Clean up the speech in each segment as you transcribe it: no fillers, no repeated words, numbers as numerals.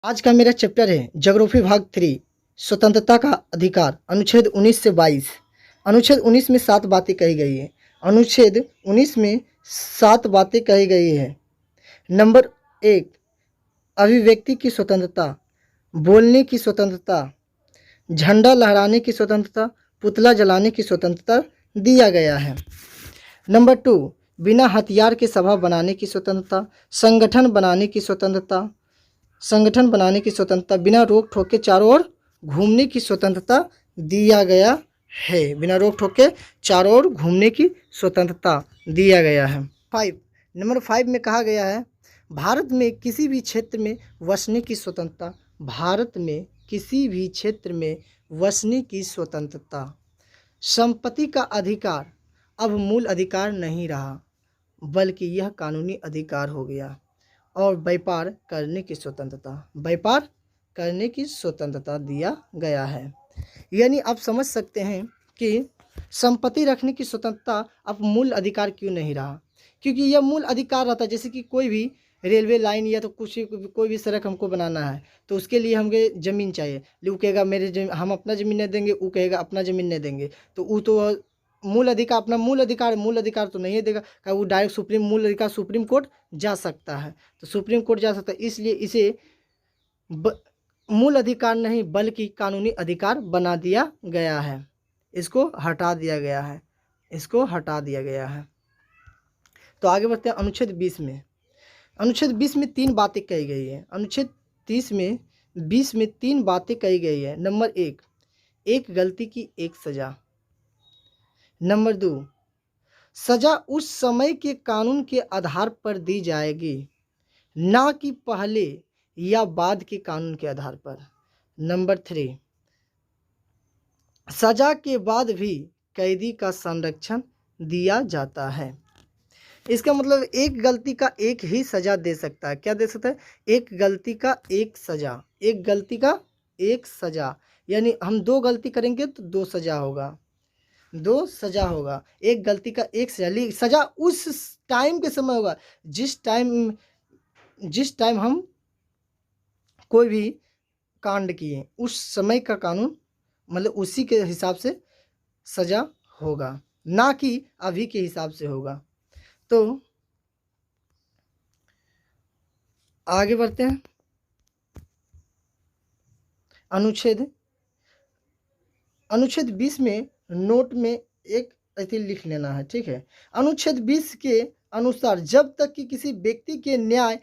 आज का मेरा चैप्टर है ज्योग्राफी भाग 3 स्वतंत्रता का अधिकार अनुच्छेद 19 से 22। अनुच्छेद 19 में 7 बातें कही गई है। अनुच्छेद 19 में 7 बातें कही गई है। नंबर 1, अभिव्यक्ति की स्वतंत्रता, बोलने की स्वतंत्रता, झंडा लहराने की स्वतंत्रता, पुतला जलाने की स्वतंत्रता दिया गया है। नंबर 2, बिना हथियार के सभा बनाने की स्वतंत्रता, संगठन बनाने की स्वतंत्रता, बिना रोक टोक के चारों ओर घूमने की स्वतंत्रता दिया गया है। बिना रोक टोक के चारों ओर घूमने की स्वतंत्रता दिया गया है। नंबर 5 में कहा गया है भारत में किसी भी क्षेत्र में वसने की स्वतंत्रता, भारत में किसी भी क्षेत्र में वसने की स्वतंत्रता। संपत्ति का अधिकार अब मूल अधिकार नहीं रहा बल्कि यह कानूनी अधिकार हो गया। और व्यापार करने की स्वतंत्रता दिया गया है। यानी आप समझ सकते हैं कि संपत्ति रखने की स्वतंत्रता अब मूल अधिकार क्यों नहीं रहा, क्योंकि यह मूल अधिकार रहता है। जैसे कि कोई भी रेलवे लाइन या तो कुछ कोई भी सड़क हमको बनाना है तो उसके लिए हमें ज़मीन चाहिए। वो कहेगा हम अपना ज़मीन नहीं देंगे, वो कहेगा अपना ज़मीन नहीं देंगे, तो वो तो मूल अधिकार मूल अधिकार तो नहीं देगा, वो डायरेक्ट मूल अधिकार सुप्रीम कोर्ट जा सकता है। तो सुप्रीम कोर्ट जा सकता है, इसलिए इसे मूल अधिकार नहीं बल्कि कानूनी अधिकार बना दिया गया है। इसको हटा दिया गया है। तो आगे बढ़ते हैं अनुच्छेद 20 में। अनुच्छेद 20 में 3 बातें कही गई है। अनुच्छेद 20 में 3 बातें कही गई है। नंबर 1, एक गलती की एक सजा। नंबर 2, सजा उस समय के कानून के आधार पर दी जाएगी, ना कि पहले या बाद के कानून के आधार पर। नंबर 3, सजा के बाद भी कैदी का संरक्षण दिया जाता है। इसका मतलब एक गलती का एक ही सजा दे सकता है। क्या दे सकता है? एक गलती का एक सजा। यानी हम 2 गलती करेंगे तो 2 सजा होगा। एक गलती का एक सजा उस टाइम के समय होगा जिस टाइम हम कोई भी कांड किए, उस समय का कानून मतलब उसी के हिसाब से सजा होगा, ना कि अभी के हिसाब से होगा। तो आगे बढ़ते हैं। अनुच्छेद 20 में नोट में एक ऐसे लिख लेना है, ठीक है। अनुच्छेद 20 के अनुसार जब तक कि किसी व्यक्ति के न्याय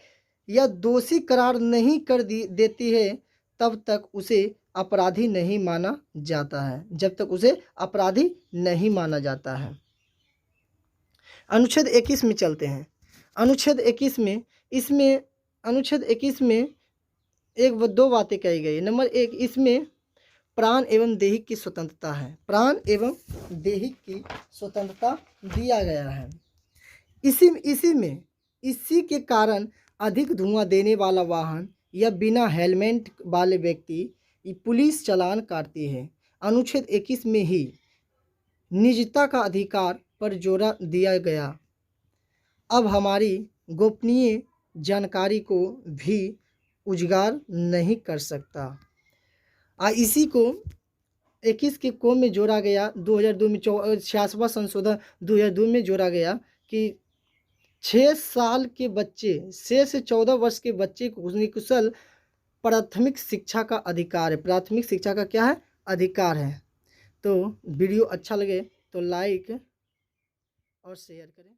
या दोषी करार नहीं कर देती है तब तक उसे अपराधी नहीं माना जाता है। अनुच्छेद 21 में चलते हैं। अनुच्छेद 21 में एक व 2 बातें कही गई। नंबर 1, इसमें प्राण एवं दैहिक की स्वतंत्रता है। प्राण एवं दैहिक की स्वतंत्रता दिया गया है। इसी के कारण अधिक धुआं देने वाला वाहन या बिना हेलमेट वाले व्यक्ति पुलिस चालान काटती है। अनुच्छेद 21 में ही निजता का अधिकार पर जोर दिया गया। अब हमारी गोपनीय जानकारी को भी उजागर नहीं कर सकता। इसी को 21 के को में जोड़ा गया 2002 में 66वां संशोधन 2002 में जोड़ा गया कि 6 साल के बच्चे 6 से 14 वर्ष के बच्चे को निःशुल्क प्राथमिक शिक्षा का अधिकार है। प्राथमिक शिक्षा का क्या है? अधिकार है। तो वीडियो अच्छा लगे तो लाइक और शेयर करें।